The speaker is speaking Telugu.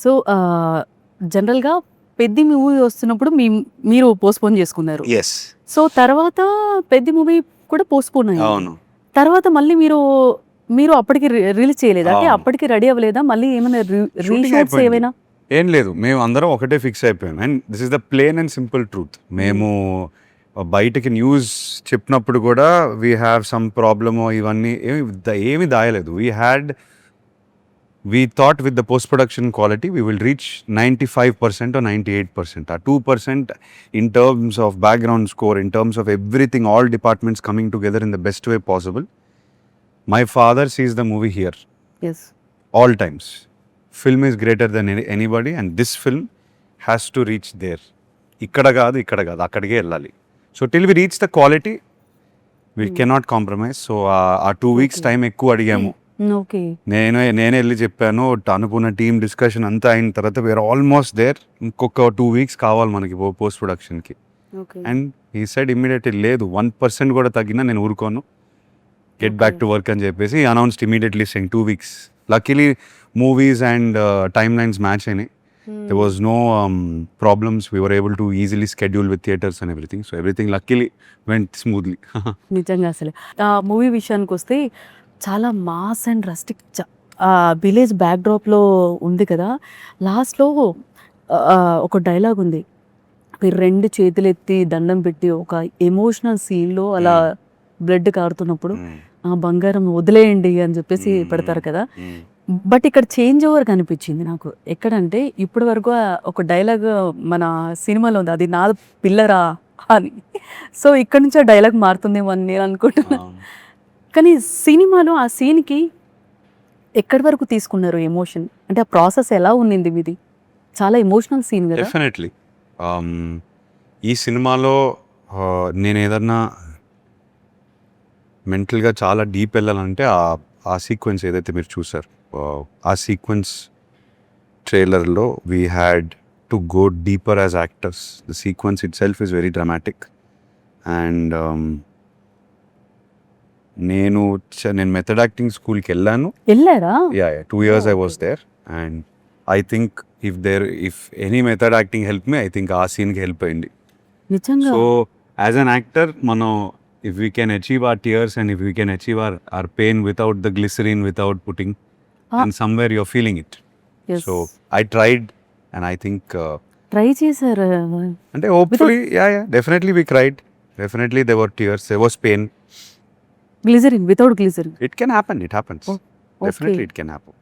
సో, జనరల్‌గా 'పెద్ది' మూవీ వస్తున్నప్పుడు మీరు పోస్ట్‌పోన్ చేసుకున్నారు. యెస్. సో, తర్వాత 'పెద్ది' మూవీ కూడా పోస్ట్‌పోన్ అయింది. అవును. తర్వాత మళ్ళీ మీరు అప్పటికి రిలీజ్ చేయలేదా? అంటే అవును. అప్పటికి రెడీ అవ్వలేదా? మళ్ళీ ఏమైనా షూటింగ్ రీషూట్స్ అయిపోయింది. ఏవైనా? ఏం లేదు. మేము అందరం ఒకటే ఫిక్స్ అయిపోయాం. And this is the plain and simple truth. మేము బయటకి న్యూస్ చెప్పినప్పుడు కూడా వీ హ్యావ్ సమ్ ప్రాబ్లమో ఇవన్నీ ఏమి దాయలేదు. We thought with the post production quality we will reach 95% or 98%. Uh 2% in terms of background score, in terms of everything, all departments coming together in the best way possible. My father sees the movie here yes. all times. Film is greater than anybody and this film has to reach there. ఇక్కడ కాదు అక్కడికే వెళ్ళాలి. So till we reach the quality we cannot compromise. So ఆ 2 weeks టైం ఎక్కువ అడిగాము. ఓకే. నేనే వెళ్ళి చెప్పాను. అనుకున్న టీమ్ డిస్కషన్ అంతా అయిన తర్వాత వీఆర్ ఆల్మోస్ట్ దేర్. ఇంకొక 2 weeks కావాలి మనకి పోస్ట్ ప్రొడక్షన్కి. ఓకే. అండ్ ఈ సైడ్ ఇమ్మీడియట్లీ లేదు, 1% కూడా తగ్గినా నేను ఊరుకోను, గెట్ బ్యాక్ టు వర్క్ అని చెప్పేసి announced immediately saying 2 weeks. Luckily, movies and timelines match in it. There was no problems. We were able to easily schedule with theatres and everything. So everything luckily went smoothly. నిజంగా అసలు ఆ మూవీ విషయానికొస్తే చాలా మాస్ అండ్ రస్టిక్ విలేజ్ బ్యాక్‌డ్రాప్‌లో ఉంది కదా! లాస్ట్‌లో ఒక డైలాగ్ ఉంది. మీరు 2 చేతులెత్తి దండం పెట్టి ఒక ఎమోషనల్ సీన్‌లో అలా బ్లడ్ కారుతున్నప్పుడు బంగారం వదిలేయండి అని చెప్పేసి పెడతారు కదా! బట్ ఇక్కడ చేంజ్ ఓవర్ కనిపించింది నాకు. ఎక్కడంటే ఇప్పటి వరకు ఒక డైలాగ్ మన సినిమాలో ఉంది, అది నా పిల్లరా అని. సో ఇక్కడ నుంచి ఆ డైలాగ్ మారుతుందేమో అని నేను అనుకుంటున్నాను. కానీ సినిమాలో ఆ సీన్కి ఎక్కడి వరకు తీసుకున్నారు ఎమోషన్? అంటే ఆ ప్రాసెస్ ఎలా ఉన్నింది మీది? చాలా ఎమోషనల్ సీన్ కదా. డెఫినెట్లీ ఈ సినిమాలో నేను ఏదన్నా మెంటల్గా చాలా డీప్ వెళ్ళాలంటే ఆ సీక్వెన్స్ ఏదైతే మీరు చూసారు, ఆ సీక్వెన్స్ ట్రైలర్లో we had to go deeper as actors. The sequence it self is very dramatic. And నేను మెథడ్ యాక్టింగ్ స్కూల్కి వెళ్ళారా? Yeah 2 years I was there. And I think if any method acting help me, I think ఆ సీన్కి హెల్ప్ అయింది. నిజంగా. సో యాజ్ అన్ యాక్టర్ మనం if we can achieve our tears and if we can achieve our pain without the glycerin, without putting, and somewhere you're feeling it. Yes. So I tried and I think try చేశారు. and hopefully yeah definitely we cried, definitely there were tears, there was pain. Glycerin, without glycerin. It can happen, it happens. Oh, Definitely okay. it can happen.